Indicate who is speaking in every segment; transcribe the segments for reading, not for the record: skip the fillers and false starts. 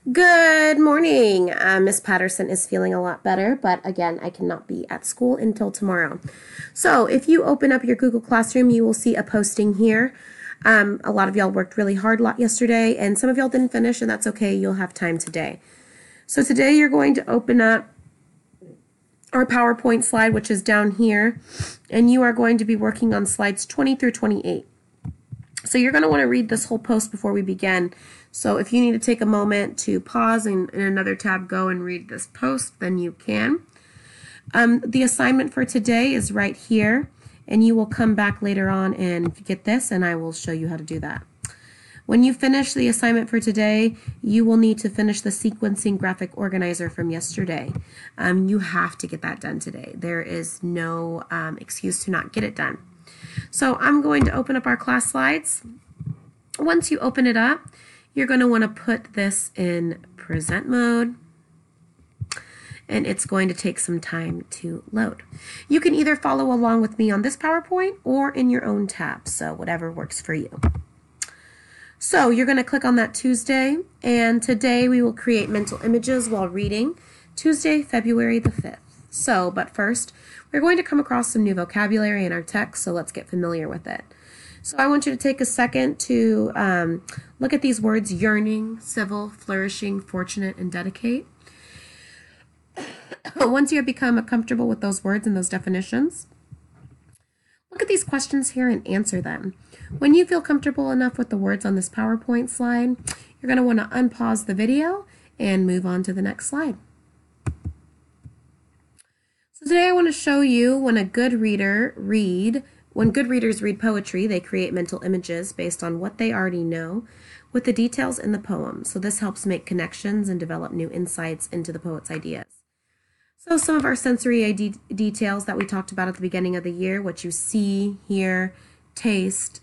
Speaker 1: Good morning. Miss Patterson is feeling a lot better, but again, I cannot be at school until tomorrow. So if you open up your Google Classroom, you will see a posting here. A lot of y'all worked really hard yesterday, and some of y'all didn't finish, and that's okay. You'll have time today. So today you're going to open up our PowerPoint slide, which is down here, and you are going to be working on slides 20 through 28. So you're going to want to read this whole post before we begin. So if you need to take a moment to pause and in another tab go and read this post, then you can. The assignment for today is right here, and you will come back later on and get this, and I will show you how to do that. When you finish the assignment for today, you will need to finish the sequencing graphic organizer from yesterday. You have to get that done today. There is no excuse to not get it done. So I'm going to open up our class slides. Once you open it up, you're going to want to put this in present mode, and it's going to take some time to load. You can either follow along with me on this PowerPoint or in your own tab, so whatever works for you. So you're going to click on that Tuesday, and today we will create mental images while reading Tuesday, February the 5th. So, but first, we're going to come across some new vocabulary in our text, so let's get familiar with it. So I want you to take a second to look at these words: yearning, civil, flourishing, fortunate, and dedicate. Once you have become comfortable with those words and those definitions, look at these questions here and answer them. When you feel comfortable enough with the words on this PowerPoint slide, you're going to want to unpause the video and move on to the next slide. So today I want to show you when good readers read poetry, they create mental images based on what they already know with the details in the poem. So this helps make connections and develop new insights into the poet's ideas. So some of our sensory details that we talked about at the beginning of the year, what you see, hear, taste,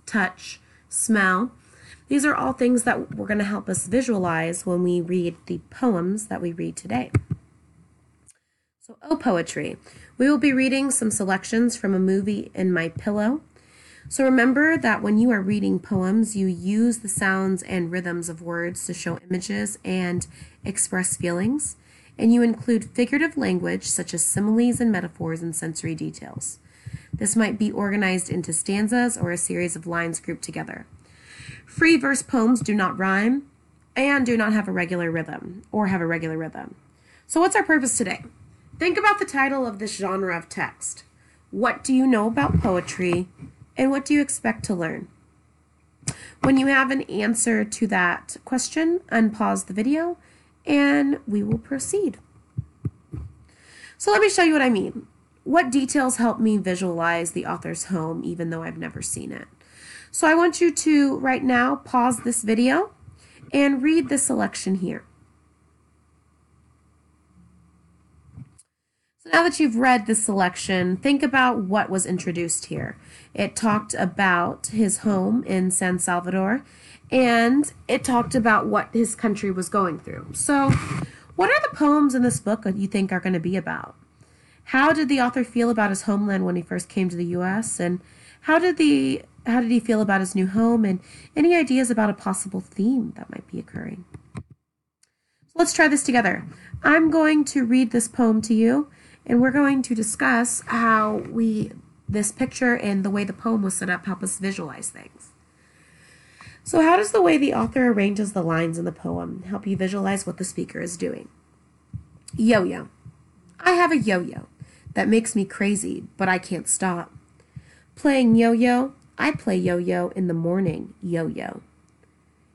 Speaker 1: touch, smell. These are all things that were going to help us visualize when we read the poems that we read today. So, poetry. We will be reading some selections from a movie in My Pillow. So remember that when you are reading poems, you use the sounds and rhythms of words to show images and express feelings, and you include figurative language such as similes and metaphors and sensory details. This might be organized into stanzas or a series of lines grouped together. Free verse poems do not rhyme and do not have a regular rhythm So what's our purpose today? Think about the title of this genre of text. What do you know about poetry, and what do you expect to learn? When you have an answer to that question, unpause the video, and we will proceed. So let me show you what I mean. What details help me visualize the author's home, even though I've never seen it? So I want you to, right now, pause this video and read this selection here. Now that you've read this selection, think about what was introduced here. It talked about his home in San Salvador, and it talked about what his country was going through. So, what are the poems in this book that you think are going to be about? How did the author feel about his homeland when he first came to the U.S., and how did he feel about his new home, and any ideas about a possible theme that might be occurring? So let's try this together. I'm going to read this poem to you, and we're going to discuss how this picture and the way the poem was set up help us visualize things. So how does the way the author arranges the lines in the poem help you visualize what the speaker is doing? Yo-yo. I have a yo-yo that makes me crazy, but I can't stop. Playing yo-yo, I play yo-yo in the morning, yo-yo.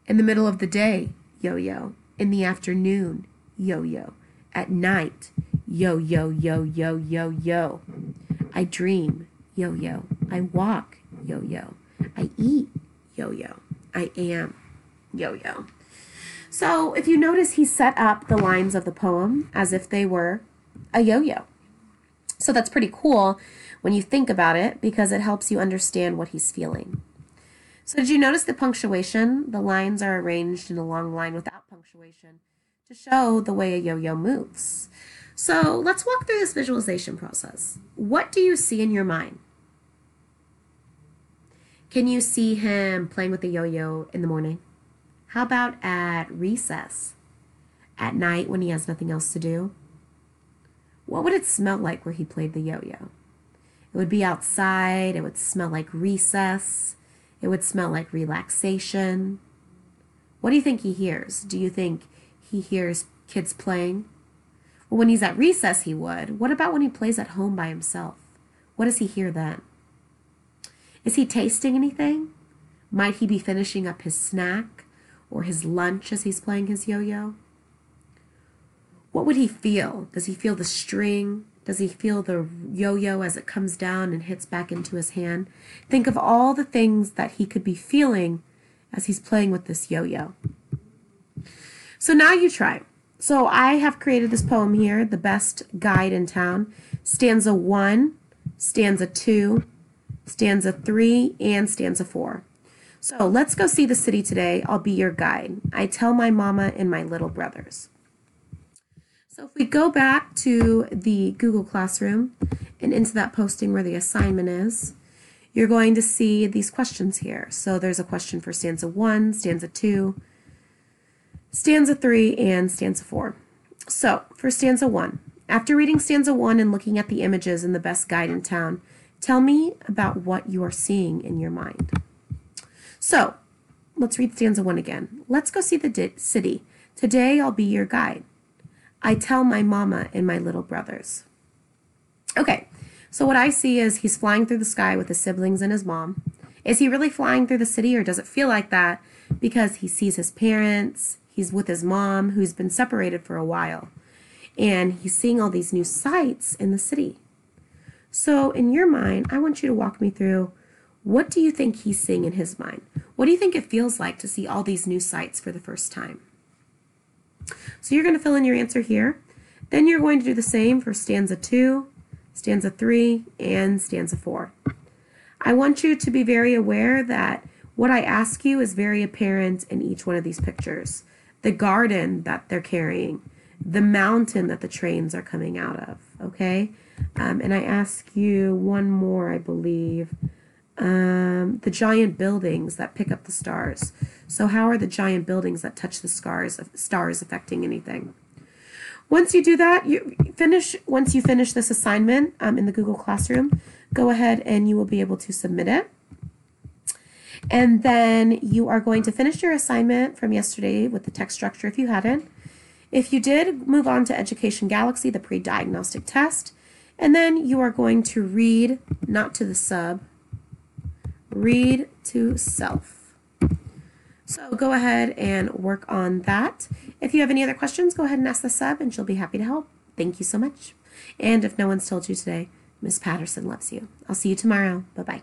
Speaker 1: In the middle of the day, yo-yo. In the afternoon, yo-yo. At night, yo, yo, yo, yo, yo, yo. I dream, yo, yo. I walk, yo, yo. I eat, yo, yo. I am, yo, yo. So if you notice, he set up the lines of the poem as if they were a yo-yo. So that's pretty cool when you think about it, because it helps you understand what he's feeling. So did you notice the punctuation? The lines are arranged in a long line without punctuation to show the way a yo-yo moves. So let's walk through this visualization process. What do you see in your mind? Can you see him playing with the yo-yo in the morning? How about at recess? at night when he has nothing else to do? What would it smell like where he played the yo-yo? It would be outside. It would smell like recess. It would smell like relaxation. What do you think he hears? Do you think he hears kids playing? Well, when he's at recess, he would. What about when he plays at home by himself? What does he hear then? Is he tasting anything? Might he be finishing up his snack or his lunch as he's playing his yo-yo? What would he feel? Does he feel the string? Does he feel the yo-yo as it comes down and hits back into his hand? Think of all the things that he could be feeling as he's playing with this yo-yo. So now you try. So I have created this poem here, The Best Guide in Town. Stanza 1, stanza 2, stanza 3, and stanza 4. So let's go see the city today. I'll be your guide. I tell my mama and my little brothers. So if we go back to the Google Classroom and into that posting where the assignment is, you're going to see these questions here. So there's a question for stanza 1, stanza 2, stanza 3, and stanza 4. So for stanza 1, after reading stanza 1 and looking at the images in The Best Guide in Town, tell me about what you are seeing in your mind. So let's read stanza 1 again. Let's go see the city. Today I'll be your guide. I tell my mama and my little brothers. Okay, so what I see is he's flying through the sky with his siblings and his mom. Is he really flying through the city, or does it feel like that because he sees his parents, he's with his mom who's been separated for a while, and he's seeing all these new sights in the city? So in your mind, I want you to walk me through, what do you think he's seeing in his mind? What do you think it feels like to see all these new sights for the first time? So you're going to fill in your answer here. Then you're going to do the same for stanza 2, stanza 3, and stanza 4. I want you to be very aware that what I ask you is very apparent in each one of these pictures. The garden that they're carrying, the mountain that the trains are coming out of, okay? And I ask you one more, I believe. The giant buildings that pick up the stars. So how are the giant buildings that touch the stars affecting anything? Once you do that, once you finish this assignment in the Google Classroom, go ahead and you will be able to submit it. And then you are going to finish your assignment from yesterday with the text structure if you hadn't. If you did, move on to Education Galaxy, the pre-diagnostic test. And then you are going to read, not to the sub, read to self. So go ahead and work on that. If you have any other questions, go ahead and ask the sub and she'll be happy to help. Thank you so much. And if no one's told you today, Miss Patterson loves you. I'll see you tomorrow. Bye-bye.